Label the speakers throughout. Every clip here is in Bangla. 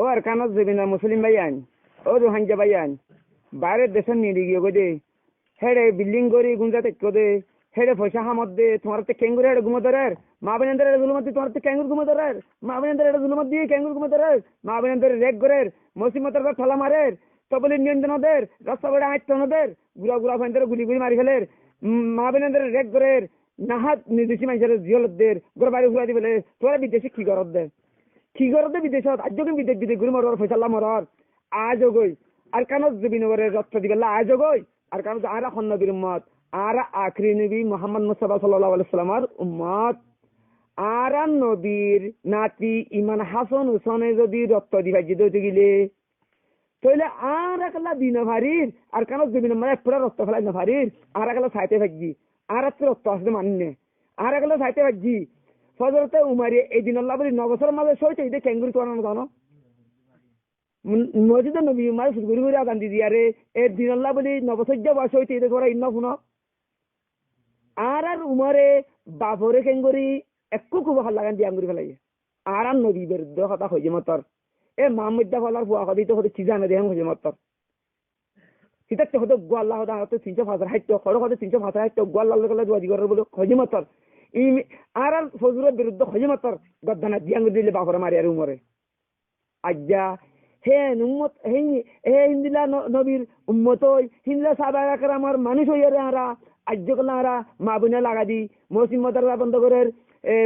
Speaker 1: ও আর কানত জবিনা মুসলিম ভাইয়ান ও রোহাঙ্গা ভাইয়ান বাইরের দেশের নিয়ে গিয়ে গদে হেড়ে বিল্ডিং করি গুঞ্জাতে কদে হেড়ে পয়সা হামদে তোমার তো ক্যাঙ্গুর হেড়ে ঘুমো ধরার মা বোনেদের জুলুমত তোমার তো ক্যাঙ্গুর ঘুমো ধরার মা বোনেদের জুলুমত দিয়ে ক্যাঙ্গুর ঘুমো ধরার মা বোনেদের রেক গরের মসিমতের ঠেলা মারের তবলি নিয়ন্ত্রণদের রাস্তা বেড়ে আইতনদের গুড়া গুড়া ফাইনদের গুলি গুলি মারি ফেলের মা বোনেদের রেক গরের নাহাত নির্দেশী মানুষের জিয়লদের গোড় বাড়ি ঘুরা দিবে তোরা বিদেশে কি করত দে কি করতে বিদেশত আজ যখন বিদেশ বিদেশ ঘুরি মরার ফেসাল্লা মরার আজ গই আর কেন জবিনগরের রক্ত দিবেলা আজ গই আর কেন আরা খন নবীর উম্মত আরা আখরি নবী মোহাম্মদ মুস্তাফা সাল্লাল্লাহু আলাইহি সাল্লামের উম্মত আরা নবীর নাতি ইমান হাসান হুসেনে যদি রক্ত দিবা দিতে গেলে তাহলে আর একলা দিন ভারির আর কেন জবিন মানে পুরো রক্ত ফেলাই না ভারির আর একলা সাইতে ভাজি আর তো রক্ত আসলে মাননে আর একলা সাইতে ভাজি ফজরতে উমারি এই দিন আল্লাহ বলি 9 বছর মাঝে সইতে এটা ক্যাঙ্গুরি করানো জানো মসজিদে নবী মাঝে ঘুরি ঘুরি আদান দি দিয়ারে এই দিন আল্লাহ বলি 9 বছর যা বয়স হইতে এটা করা ইন্ন শুনো আর উমারে বাপরে ক্যাঙ্গুরি একটু খুব ভাল লাগান দিয়ে আঙ্গুরি ফেলাই আর নবী বিরুদ্ধে কথা হইছে মতর এ মাহমুদ্দা ফলার ফুয়া কথা তো হতে চিজানে দেখান হইছে মতর হিতাতে হতে গোয়াল্লাহ হতে হতে 305 হাইতো খড় হতে 305 হাইতো গোয়াল্লাহ লগে দোয়া দি করার বলে হইছে মতর আর ফজুরের বিরুদ্ধে হইছে মতর গদ্দানা দিয়ে আঙ্গুরি দিলে বাপরে মারি আর উমরে আজ্জা হে উম্মত হে হিন্দিলা নবীর উম্মত হিন্দিলা সাহাবা কেরামের মানুষ হইয়ারে আরা আজ্জকলারা মা বোনে লাগা দি মৌসিম মদারা বন্ধ করের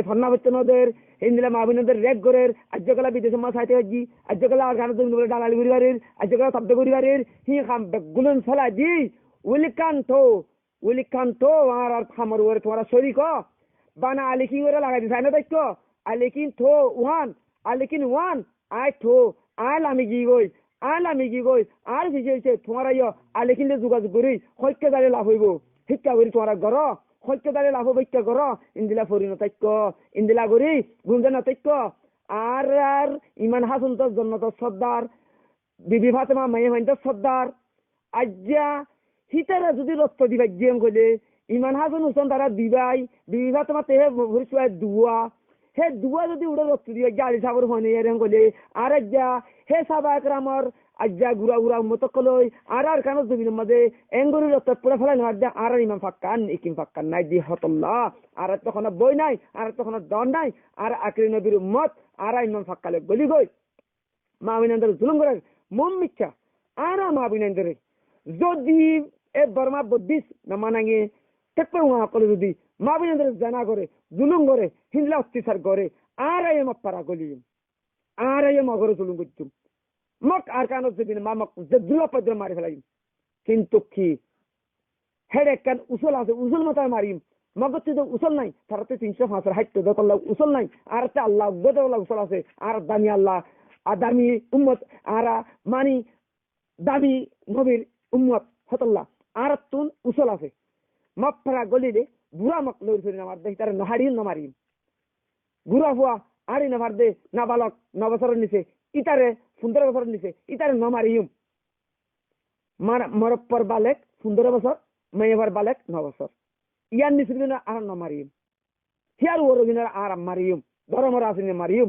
Speaker 1: ফন্না বচ্চনদের হিন্দিলা মা বোনদের রেক করের আজ্জকলা বিদেশে মা সাইতে হাজি আজ্জকলা আর গান তুমি ডালালি করিবারের আজ্জকলা শব্দ করিবারের হি খাম বেগুলন ফলা দি উলিকান্ত আর খামর ওরে তোমার শরীক বানা আলিকি ওরে লাগা দি সাইনা দেখো আলিকিন থো ওয়ান আই থো আল আমি কি গই আর বিজেছে তোমার আলিকিনলে যোগাযোগ করি সত্য দাঁড়ে লাভ হইব শিক্ষা করি তোমার ঘর সত্য দাঁড়ে লাভ হইক্য ঘর ইন্দিলা ফরি নতাক্য ইন্দিলা করি গুঞ্জন নতাক্য আর ইমান হাসুন তো জন্নত সর্দার বিবি ফাতেমা মাইয়ে মাইন সর্দার আজ্জা হিতারা যদি রক্ত দিবা গেম কইলে ইমান হাসুন হুসেন তারা দিবাই বিবি ফাতেমা তেহে ভরিসুয়াই দুয়া হে দুয়া যদি উড়ে রক্ত দিবা গাড়ি সাগর হনে এরম কইলে আর আজ্জা হে সাবা একরামর আজ্জা গুড়া গুড়া মতকলই আর কানো জমিনের মাঝে এঙ্গুরি রক্ত পুরা ফেলাই না আজ্জা আর ইমান ফাক্কান ইকিম ফাক্কান নাই দি হতল্লাহ আর তখন বই নাই আর তখন দন নাই আর আকরি নবীর উম্মত আর ইমান ফাক্কালে গলি গই মা বিনান্দের জুলুম করে মম মিথ্যা আর মা বিনান্দের যদি এ বর্মা বদ্দিস না মানাঙ্গে tekpe wa kole যদি মা বিনান্দের জানা করে জুলুম করে হিন্দলা অত্যাচার করে আর এ মাপারা গলি আর এ মগর জুলুম করতুম মক আর কানো যদি মা মক জদুলা পদ্র মারি ফেলাই কিন্তু কি হেডে কান উসল আছে উসল মত মারিম মগত তো উসল নাই তারতে 305 হাইতে দতল্লাহ উসল নাই আর তে আল্লাহ গদল্লাহ উসল আছে আর দামি আল্লাহ আদামি উম্মত আরা মানি দামি নবীর উম্মত হতল্লাহ আর তুন উসল আছে মাপরা গলিলে বুড়া মক লইর ফিরে নামার দেই তার নহাড়ি নমারি বুড়া হুয়া আড়ি নামার দে না বালক 9 বছরের নিচে ইতারে 15 বছরের নিচে ইতারে নমারিম মরপ্পর বালেক 15 বছর মেয়েবার বালেক 9 বছর ইয়ার নিচে না আর নমারিম হিয়ার ওর দিনের আর মারিম ধর্মরা আসিনে মারিম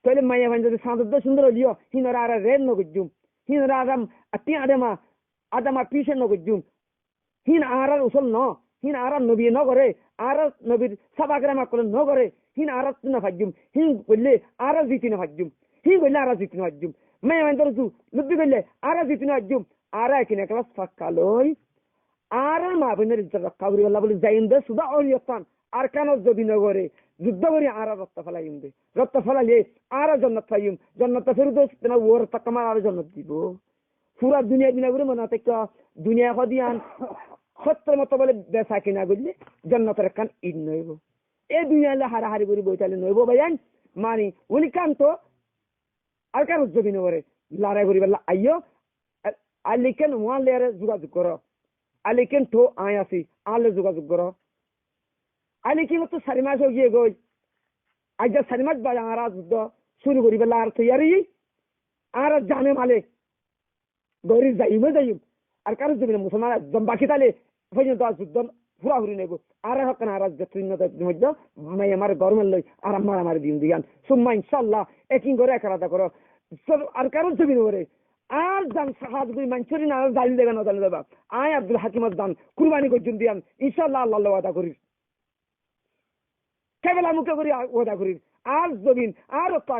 Speaker 1: তাহলে মাইয়া ভাই যদি সাঁদদ্দ সুন্দর হলিও হিনরা আর রেন নগজুম হিনরা আদম আতি আদমা পিছে নগজুম হিন আর উসল ন হিন আর নবী ন করে আর নবীর সাবাগ্রামা করে ন করে হিন আর না ফাজুম হিন বললে আর জিতি না ফাজুম হিন বললে আর জিতি না ফাজুম মাইয়া ভাই দরজু লুবি বললে আর জিতি না ফাজুম আর কিনে ক্লাস ফাক্কালই আর মা বোনের ইজ্জত রক্ষা করি আল্লাহ বলে যাইন্দে সুদা অরিয়তান আর কেন যদি নগরে যুদ্ধ করি আর রক্ত ফেলাইম দে রক্ত ফেলালে আর জান্নাত পাইম জান্নাত ফেরদৌস না ওর তাকমা আর জান্নাত দিব পুরা দুনিয়া বিনা করে মনে থেকে দুনিয়া হদিয়ান সত্য মতো বলে বেচা কিনা করলে জান্নাতের কান ঈদ নইব এই দুনিয়ালে হারাহারি করে বইতালে নইব ভাইয়ান মানি উলিকান্ত আর কেন যদি নগরে লড়াই করি বললা আইয়ো আলিকেন ওয়ান লেয়ারে যোগাযোগ করো আলিকেন তো আয় আসি আলে যোগাযোগ করো আলিকি মতো 4 মাস হয়ে গই আজ 4 মাস বাজা আর যুদ্ধ শুরু করি বললা আর তৈরি আর জানে মালিক গরি যাইম আর কারো জমিনে মুসলমান একদম বাকি তালে পর্যন্ত যুদ্ধ পুরা হুরি নেব আর হক না আর মধ্যে মাই আমার গরমের লই আর মারামারি দিন দিয়ান সুম্মা ইনশাআল্লাহ একিং করে একারাদা করো আর কারণ জমিন ওরে আর জান সাহাজ দুই মানুষের না জানি দেবে না জানি দেবা আয় আব্দুল হাকিমত দান কুরবানি করছুন দিয়ান ইনশাআল্লাহ আল্লাহ ওয়াদা করি কেবল মুখে করি ওয়াদা করি আর জমিন আর পার